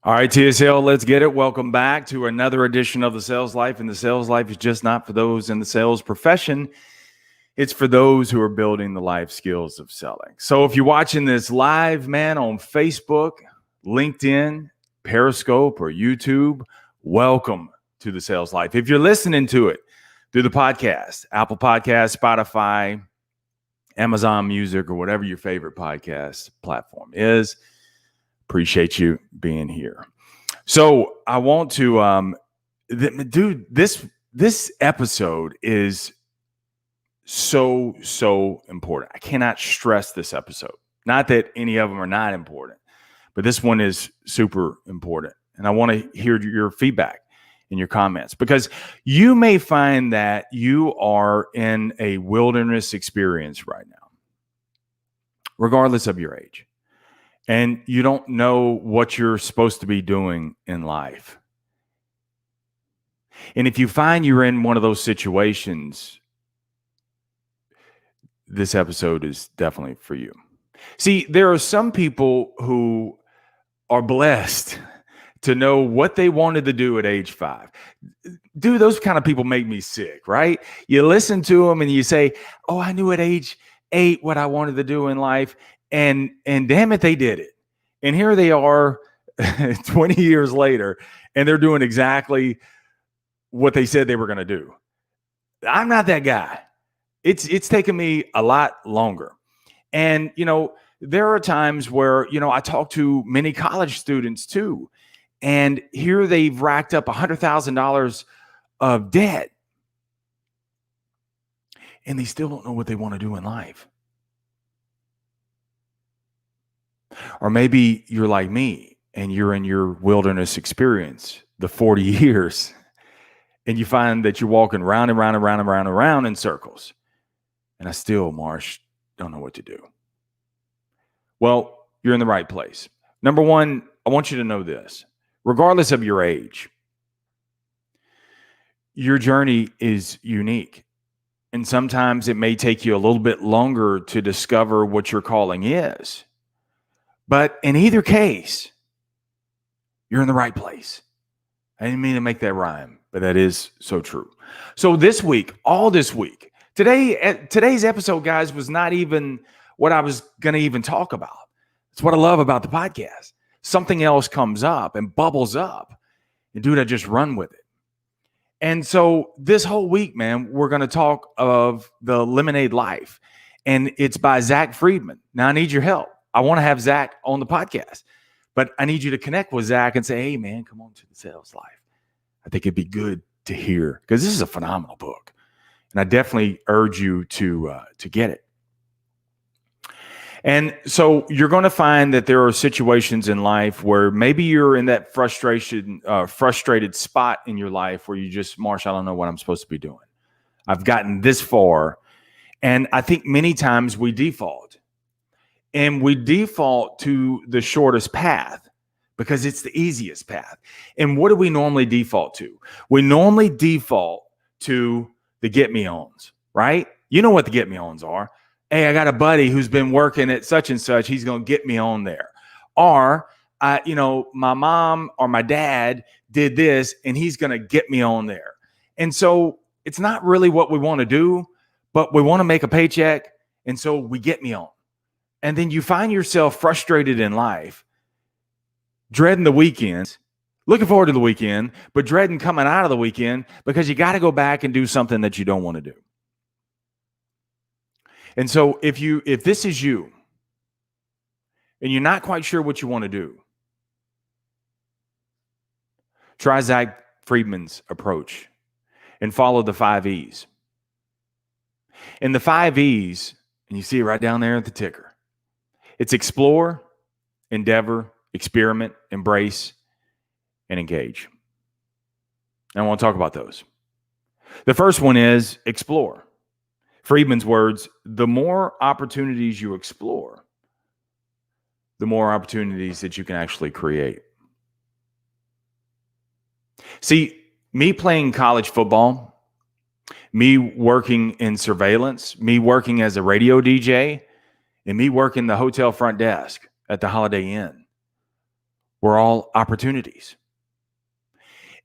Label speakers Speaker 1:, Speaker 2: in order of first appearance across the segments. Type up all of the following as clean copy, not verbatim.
Speaker 1: All right, TSL, let's get it. Welcome back to another edition of The Sales Life. And the sales life is just not for those in the sales profession. It's for those who are building the life skills of selling. So if you're watching this live, man, on Facebook, LinkedIn, Periscope, or YouTube, welcome to The Sales Life. If you're listening to it through the podcast, Apple Podcasts, Spotify, Amazon Music, or whatever your favorite podcast platform is, appreciate you being here. So I want to, dude, this episode is so important. I cannot stress this episode. Not that any of them are not important, but this one is super important. And I want to hear your feedback and your comments, because you may find that you are in a wilderness experience right now, regardless of your age. And you don't know what you're supposed to be doing in life. And if you find you're in one of those situations, this episode is definitely for you. See, there are some people who are blessed to know what they wanted to do at age 5. Dude, those kind of people make me sick, right? You listen to them and you say, oh, I knew at age 8 what I wanted to do in life. And damn it, they did it. And here they are 20 years later, and they're doing exactly what they said they were going to do. I'm not that guy. It's taken me a lot longer. And, there are times where, I talk to many college students too, and here they've racked up $100,000 of debt, and they still don't know what they want to do in life. Or maybe you're like me and you're in your wilderness experience, the 40 years, and you find that you're walking round and round and round and round and round in circles. And I still, Marsh, don't know what to do. Well, you're in the right place. Number one, I want you to know this. Regardless of your age, your journey is unique. And sometimes it may take you a little bit longer to discover what your calling is. But in either case, you're in the right place. I didn't mean to make that rhyme, but that is so true. So this week, today's episode, guys, was not even what I was going to even talk about. It's what I love about the podcast. Something else comes up and bubbles up, and dude, I just run with it. And so this whole week, man, we're going to talk of the Lemonade Life, and it's by Zack Friedman. Now I need your help. I want to have Zack on the podcast, but I need you to connect with Zack and say, hey, man, come on to the Sales Life. I think it'd be good to hear, because this is a phenomenal book. And I definitely urge you to get it. And so you're going to find that there are situations in life where maybe you're in that frustrated spot in your life where you just, Marsh, I don't know what I'm supposed to be doing. I've gotten this far. And I think many times we default. And we default to the shortest path because it's the easiest path. And what do we normally default to? We normally default to the get-me-ons, right? You know what the get-me-ons are. Hey, I got a buddy who's been working at such and such. He's going to get me on there. Or, my mom or my dad did this, and he's going to get me on there. And so it's not really what we want to do, but we want to make a paycheck, and so we get me on. And then you find yourself frustrated in life, dreading the weekends, looking forward to the weekend, but dreading coming out of the weekend because you got to go back and do something that you don't want to do. And so if this is you and you're not quite sure what you want to do, try Zack Friedman's approach and follow the 5 E's. And the 5 E's, and you see it right down there at the ticker. It's explore, endeavor, experiment, embrace, and engage. And I want to talk about those. The first one is explore. Friedman's words, the more opportunities you explore, the more opportunities that you can actually create. See, me playing college football, me working in surveillance, me working as a radio DJ, and me working the hotel front desk at the Holiday Inn, were all opportunities.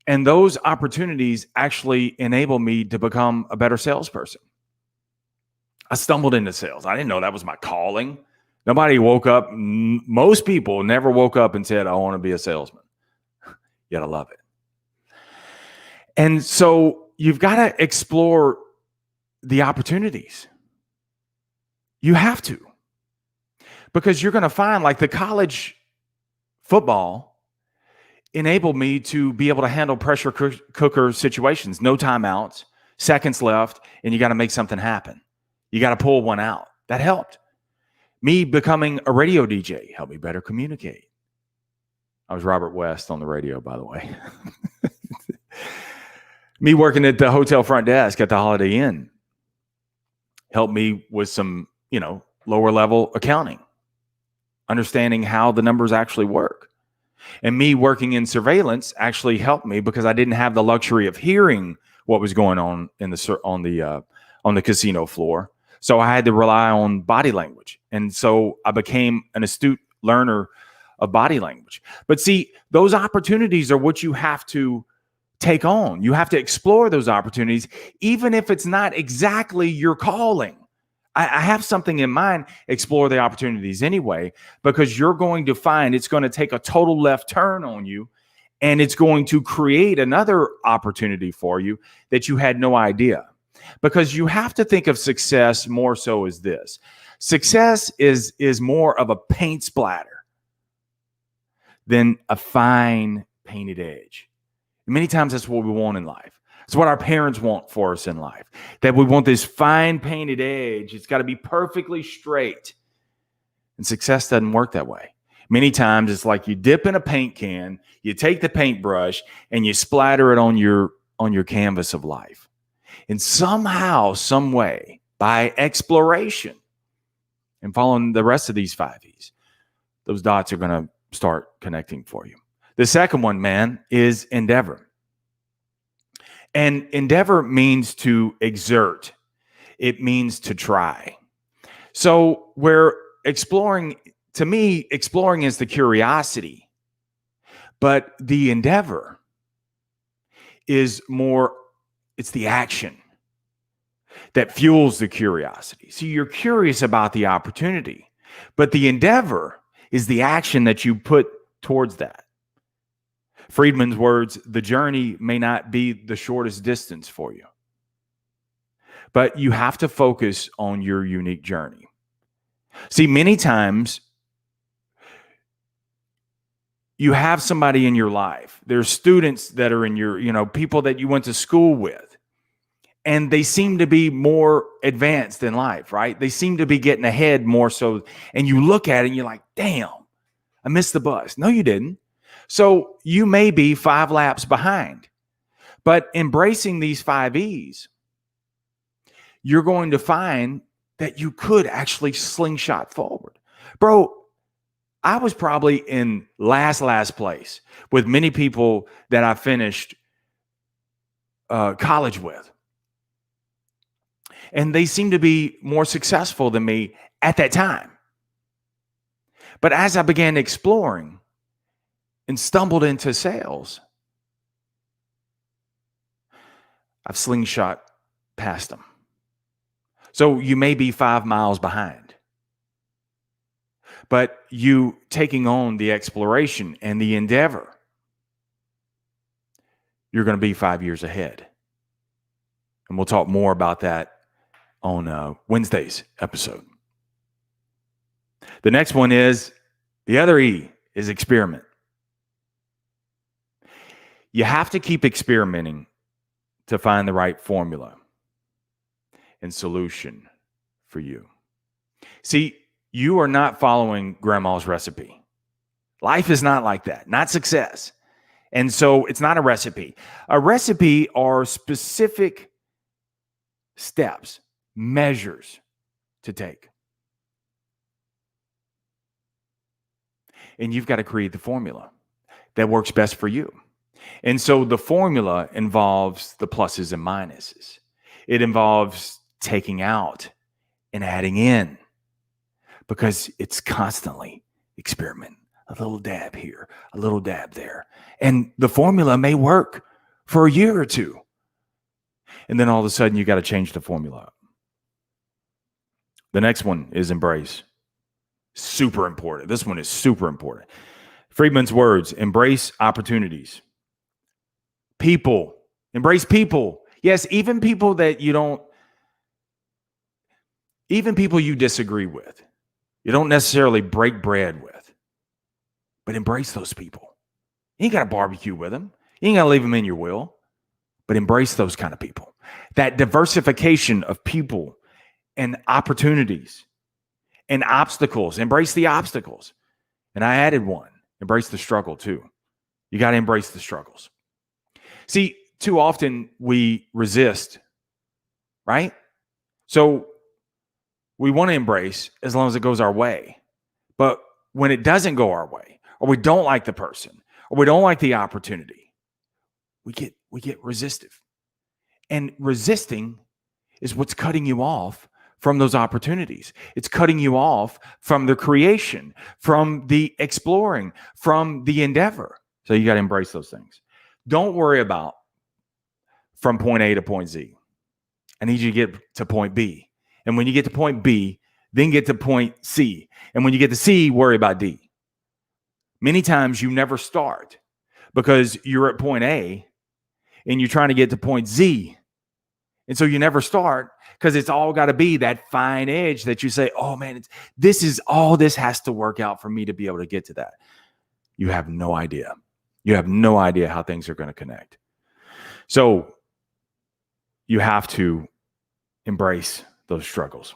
Speaker 1: And those opportunities actually enable me to become a better salesperson. I stumbled into sales. I didn't know that was my calling. Nobody woke up. Most people never woke up and said, I want to be a salesman. Yet I love it. And so you've got to explore the opportunities. You have to. Because you're going to find, like, the college football enabled me to be able to handle pressure cooker situations. No timeouts, seconds left, and you got to make something happen. You got to pull one out. That helped. Me becoming a radio DJ helped me better communicate. I was Robert West on the radio, by the way. Me working at the hotel front desk at the Holiday Inn helped me with some, lower level accounting, understanding how the numbers actually work. And me working in surveillance actually helped me because I didn't have the luxury of hearing what was going on on the casino floor. So I had to rely on body language. And so I became an astute learner of body language. But see, those opportunities are what you have to take on. You have to explore those opportunities, even if it's not exactly your calling. I have something in mind. Explore the opportunities anyway, because you're going to find it's going to take a total left turn on you, and it's going to create another opportunity for you that you had no idea. Because you have to think of success more so as this. Success is more of a paint splatter than a fine painted edge. Many times that's what we want in life. It's what our parents want for us in life, that we want this fine painted edge. It's got to be perfectly straight. And success doesn't work that way. Many times it's like you dip in a paint can, you take the paintbrush, and you splatter it on your canvas of life. And somehow, some way, by exploration and following the rest of these 5 E's, those dots are going to start connecting for you. The second one, man, is endeavor. And endeavor means to exert. It means to try. So where exploring, to me, exploring is the curiosity, but the endeavor is more, it's the action that fuels the curiosity. So you're curious about the opportunity, but the endeavor is the action that you put towards that. Friedman's words, the journey may not be the shortest distance for you, but you have to focus on your unique journey. See, many times you have somebody in your life. There's students that are in your, people that you went to school with, and they seem to be more advanced in life, right? They seem to be getting ahead more so. And you look at it and you're like, damn, I missed the bus. No, you didn't. So you may be 5 laps behind, but embracing these 5 E's, you're going to find that you could actually slingshot forward. Bro, I was probably in last place with many people that I finished college with. And they seem to be more successful than me at that time. But as I began exploring and stumbled into sales, I've slingshot past them. So you may be 5 miles behind, but you taking on the exploration and the endeavor, you're going to be 5 years ahead. And we'll talk more about that on Wednesday's episode. The next one is, the other E is experiment. You have to keep experimenting to find the right formula and solution for you. See, you are not following grandma's recipe. Life is not like that, not success. And so it's not a recipe. A recipe are specific steps, measures to take. And you've got to create the formula that works best for you. And so the formula involves the pluses and minuses. It involves taking out and adding in, because it's constantly experiment. a little dab here, a little dab there. And the formula may work for a year or two. And then all of a sudden, you got to change the formula. The next one is embrace. Super important. This one is super important. Friedman's words, embrace opportunities. People, embrace people. Yes, even people that you don't, even people you disagree with. You don't necessarily break bread with, but embrace those people. You ain't got to barbecue with them. You ain't got to leave them in your will, but embrace those kind of people. That diversification of people and opportunities and obstacles. Embrace the obstacles. And I added one. Embrace the struggle too. You got to embrace the struggles. See, too often we resist, right? So we want to embrace as long as it goes our way. But when it doesn't go our way, or we don't like the person, or we don't like the opportunity, we get resistive. And resisting is what's cutting you off from those opportunities. It's cutting you off from the creation, from the exploring, from the endeavor. So you got to embrace those things. Don't worry about from point A to point Z. I need you to get to point B. And when you get to point B, then get to point C. And when you get to C, worry about D. Many times you never start because you're at point A and you're trying to get to point Z. And so you never start because it's all got to be that fine edge that you say, oh man, this has to work out for me to be able to get to that. You have no idea. You have no idea how things are going to connect. So you have to embrace those struggles.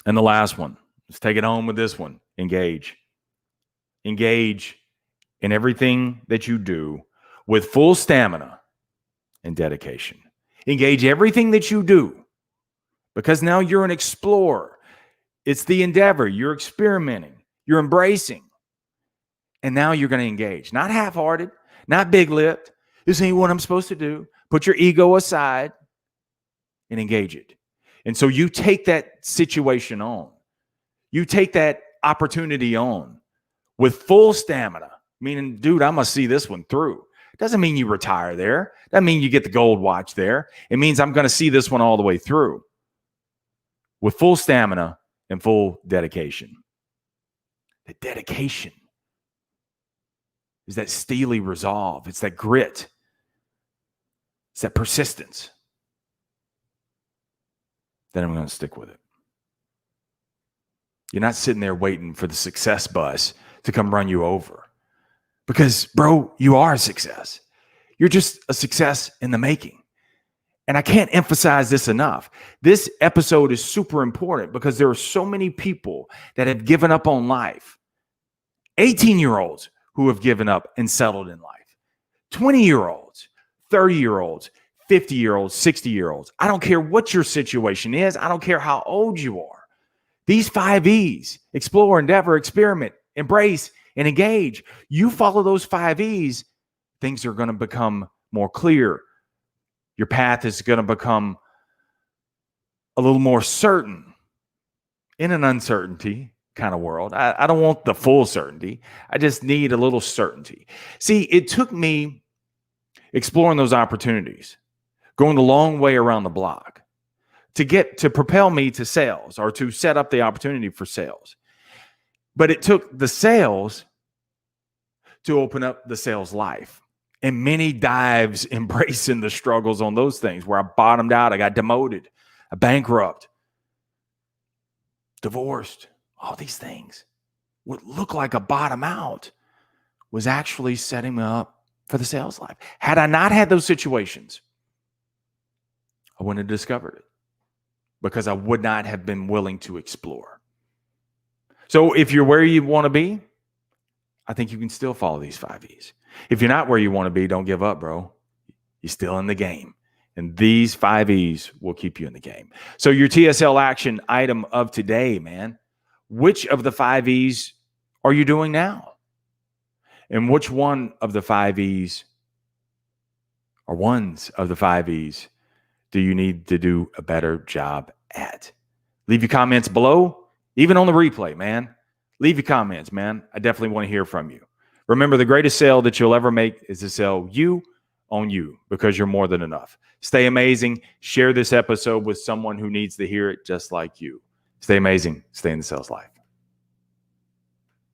Speaker 1: And the last one, let's take it home with this one. Engage. Engage in everything that you do with full stamina and dedication. Engage everything that you do because now you're an explorer. It's the endeavor. You're experimenting. You're embracing. And now you're going to engage. Not half-hearted, not big-lipped. This ain't what I'm supposed to do. Put your ego aside and engage it. And so you take that situation on. You take that opportunity on with full stamina, meaning, dude, I'm going to see this one through. Doesn't mean you retire there. Doesn't mean you get the gold watch there. It means I'm going to see this one all the way through with full stamina and full dedication. The dedication is that steely resolve. It's that grit. It's that persistence. Then I'm going to stick with it. You're not sitting there waiting for the success bus to come run you over. Because, bro, you are a success. You're just a success in the making. And I can't emphasize this enough. This episode is super important because there are so many people that have given up on life. 18-year-olds who have given up and settled in life. 20-year-olds, 30-year-olds, 50-year-olds, 60-year-olds. I don't care what your situation is. I don't care how old you are. These 5 E's, explore, endeavor, experiment, embrace, and engage. You follow those 5 E's, things are going to become more clear. Your path is going to become a little more certain in an uncertainty kind of world. I don't want the full certainty. I just need a little certainty. See, it took me exploring those opportunities, going the long way around the block to propel me to sales or to set up the opportunity for sales. But it took the sales to open up the sales life. And many dives embracing the struggles on those things where I bottomed out, I got demoted, I bankrupt, divorced, all these things. What looked like a bottom out was actually setting me up for the sales life. Had I not had those situations, I wouldn't have discovered it because I would not have been willing to explore. So if you're where you want to be, I think you can still follow these 5 E's. If you're not where you want to be, don't give up, bro. You're still in the game. And these 5 E's will keep you in the game. So your TSL action item of today, man, which of the 5 E's are you doing now? And which one of the 5 E's or ones of the 5 E's do you need to do a better job at? Leave your comments below, even on the replay, man. Leave your comments, man. I definitely want to hear from you. Remember, the greatest sale that you'll ever make is to sell you on you, because you're more than enough. Stay amazing. Share this episode with someone who needs to hear it just like you. Stay amazing. Stay in the sales life.